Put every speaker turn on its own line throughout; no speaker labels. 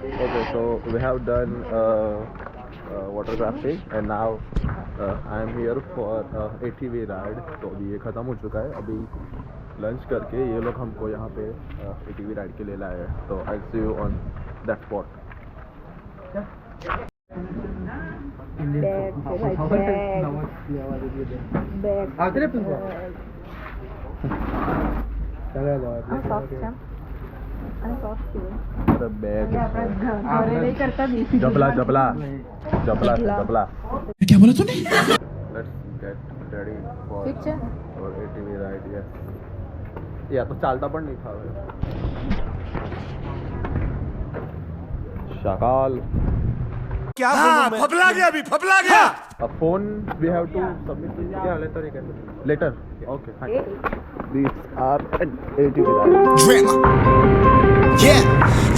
Okay, so we have done water rafting and now I am here for ATV ride. तो अभी ये ख़त्म हो चुका है. अभी लंच करके ये लोग हमको यहाँ पे ATV राइड के लिए लाए हैं. तो आई सी यू ऑन दैट स्पॉट. जबला जबला जबला जबला क्या बोला तूने? Let's get ready for our ATV ride. Yes. या तो चालता पण नहीं था. शाकाल
क्या फबला गया अभी फबला गया.
A phone we have to submit. Yeah, later you can. Later. Okay. Fine. These are an ATV ride.
Dreamer.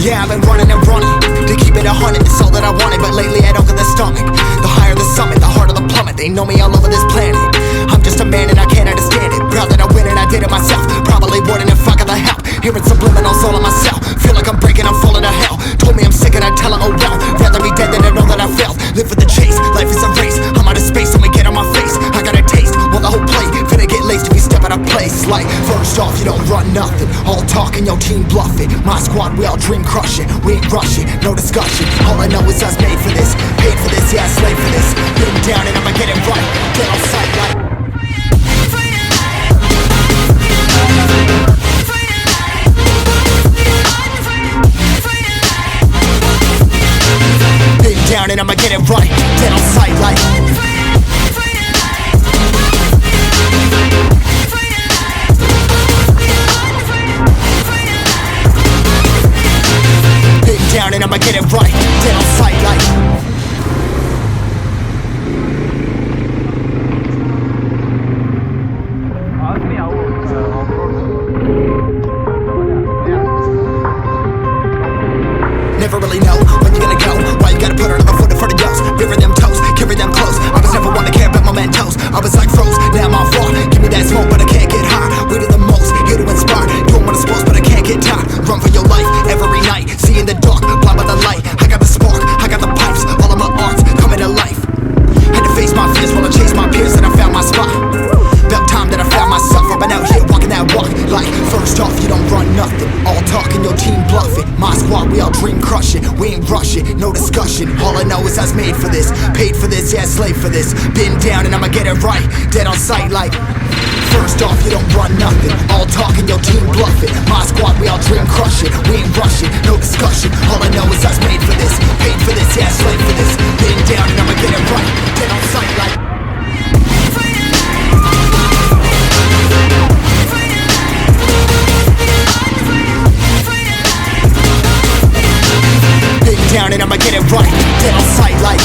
Yeah, I've been running and running to keep it 100. It's all that I wanted, but lately I don't get the stomach. The higher the summit, the harder the plummet. They know me all over this planet. I'm just a man and I can't understand it. Proud that I win and I did it myself. Probably wouldn't if I got the help. Hearing subliminals all on myself. Feel like I'm breaking, I'm falling to hell. Told me I'm sick and I tell her, oh well. Rather be dead than to know that I failed. Live for the chase, life is a race. I'm out of space, I'ma get on my face. I got a taste, well the whole plate finna get laced if we step out of place. Like, first off, you don't run nothing. All talk and your team bluff it. My squad, we all dream crushing. We ain't rushing, no discussion. All I know is I was made for this. Paid for this, yeah, slave for this. Been down and I'ma get it right. Get on sight like. Down and I'ma get it right. Dead on sight like. Big down and I'ma get it right. Dead on sight like. Never really know when you're gonna go. Why you gotta put another foot in front of yours? Bury them toes, carry them close. I was never one to care about mementos. I was like froze, now I'm on floor. Give me that smoke, but I can't get high. We do the most, here to inspire. Doing what I'm supposed, but I can't get tired. Run for your life every night. See in the dark, blind by the light. I got the spark, I got the pipes. All of my arts coming to life. Had to face my fears while I chased my peers, and I found my spot. About time that I found myself. I've been out here walking that walk. Like, first off, you don't run nothing. All talking, your team bluffing. My squad, we all dream crushing. We ain't rushing, no discussion. All I know is I was made for this. Paid for this, yeah, slave for this. Been down and I'ma get it right. Dead on sight like. First off, you don't run nothing. All talking, your team bluffing. My squad, we all dream crushing. We ain't rushing, no discussion. All I know is I was made for this. Paid for this, yeah, slave for this. Been down and I'ma get it right. Dead on sight like. Down and I'ma get it right. Dead on sight like.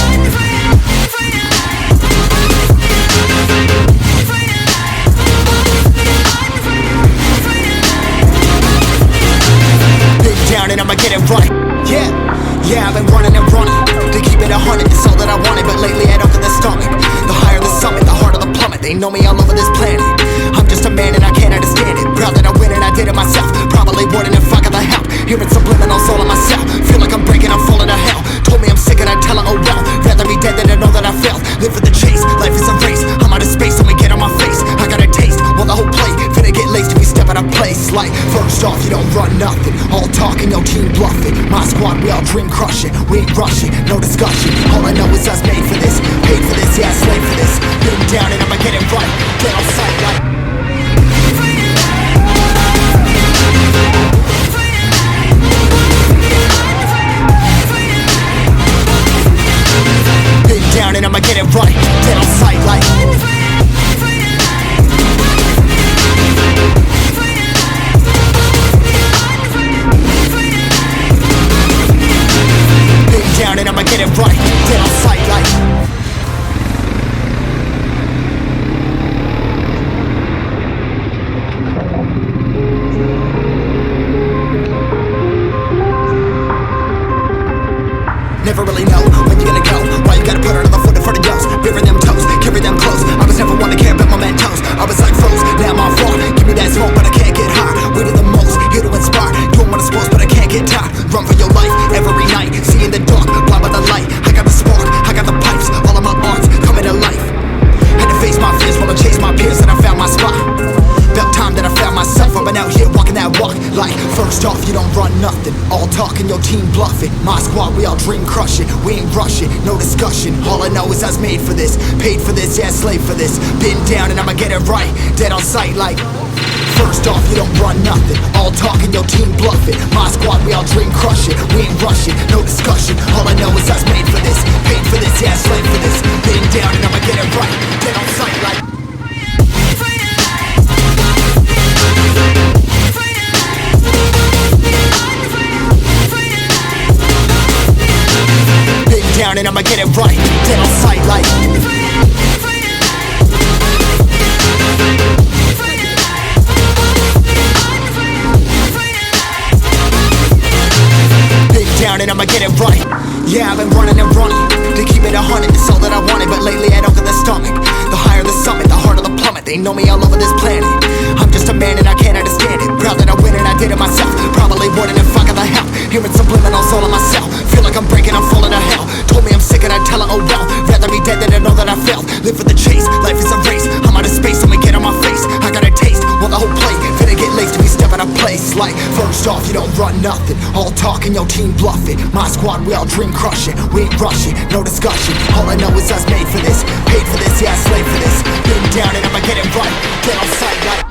Big down and I'ma get it right. Yeah, I've been running and running to keep it 100. It's all that I wanted, but lately I don't get the stomach. The higher the summit, the harder the plummet. They know me all over this planet. I'm just a man and I can't understand it. Proud that I win and I did it myself. Probably wouldn't if I got the help. Hearing subliminals all on myself. Feel like I'm breaking, I'm falling to hell. Told me I'm sick and I tell her, oh well. Rather be dead than to know that I failed. Live for the chase, life is a race. I'm out of space, let me get on my face. I got a taste, well the whole plate finna get laced if we step out of place. Like, first off, you don't run nothing. All talking, your team bluffing. My squad, we all dream crushing. We ain't rushing, no discussion. All I know is I was made for this. Paid for this, yeah, slave for this. Been down and I'ma get it right. Dead on sight like. Down and I'ma get it right. Dead on sight like. Big down and I'ma get it right. Dead on sight like. Never really know when you're gonna go. Why you gotta put another foot in front of yours? Bury them toes, carry them close. I was never one to care about mementos. I was like froze, now I'm on floor. Give me that smoke, but I can't get high. We do the most, here to inspire. Doing what I'm supposed, but I can't get tired. Run for your life every night. bluff it. My squad, we all dream crush it. We ain't rushing, no discussion. All I know is I was made for this, paid for this, yeah, slave for this. Been down and I'ma get it right, dead on sight like. First off, you don't run nothing. All talking, your team bluff it. My squad, we all dream crush it. We ain't rushing, no discussion. All I know is I was made for this, paid for this, yeah, slave for this. Been down and I'ma get it right, dead on sight like. Down and I'ma get it right, dead on sight like. Big down and I'ma get it right. Yeah, I've been running and running to keep it 100, it's all that I wanted. But lately I don't get the stomach. The higher the summit, the harder the plummet. They know me all over this planet. I'm just a man and I can't understand it. Proud that I win and I did it myself. Probably wouldn't if I got the help. Hearing subliminals all on myself. Feel like I'm breaking, I'm falling to hell. Told me I'm sick and I tell her, oh well. Rather be dead than to know that I failed. Live for the chase, life is a race. I'm out of space, I'ma get on my face. I got a taste, well the whole plate. Finna get laced to be stepping a place. Like, first off, you don't run nothing. All talking, your team bluff it. My squad, we all dream crush it. We ain't rushing, no discussion. All I know is I was made for this, paid for this, yeah, slave for this. Been down and I'ma get it right, get on sight like.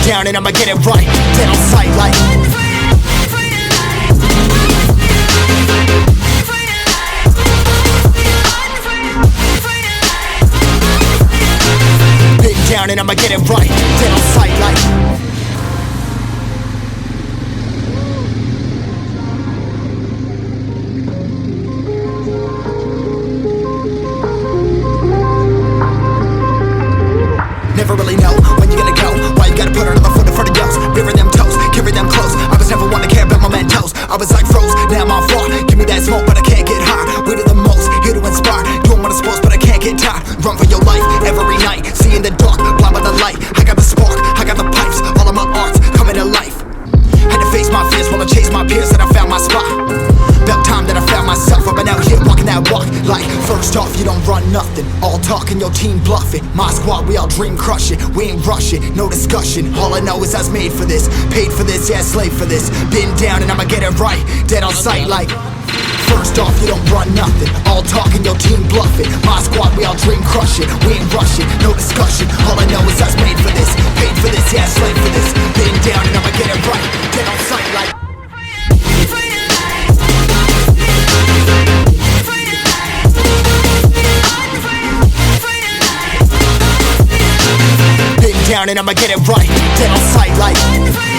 Down and I'ma get it right, dead on sight like. Big down and I'ma get it right, dead on sight like. Never really know when you're gonna go. Why you gotta put another foot in front of yours? Bury them toes, carry them close. I was never one to care about my mentos. I was like froze, now I'm on floor. Give me that smoke, but I can't get high. We do the most, here to inspire. Doing what I'm supposed, but I can't get tired. Run for your life every night. See in the dark, blind by the light. I got the spark, I got the pipes. All of my arts coming to life. Had to face my fears while I chased my peers, and I found my spot. About time that I found myself. I've been out here walking that walk. Like, first off, you don't run nothing. All talking, your team bluff it. My squad, we all dream crush it. We ain't rushing, no discussion. All I know is I was made for this, paid for this, yeah, slave for this. Been down and I'ma get it right, dead on sight like. First off, you don't run nothing. All talking, your team bluff it. My squad, we all dream crush it. We ain't rushing, no discussion. All I know is I was made for this, paid for this, yeah, slave for this. Been down and I'ma get it right, dead on sight like. Big down and I'ma get it right, dead on sight like.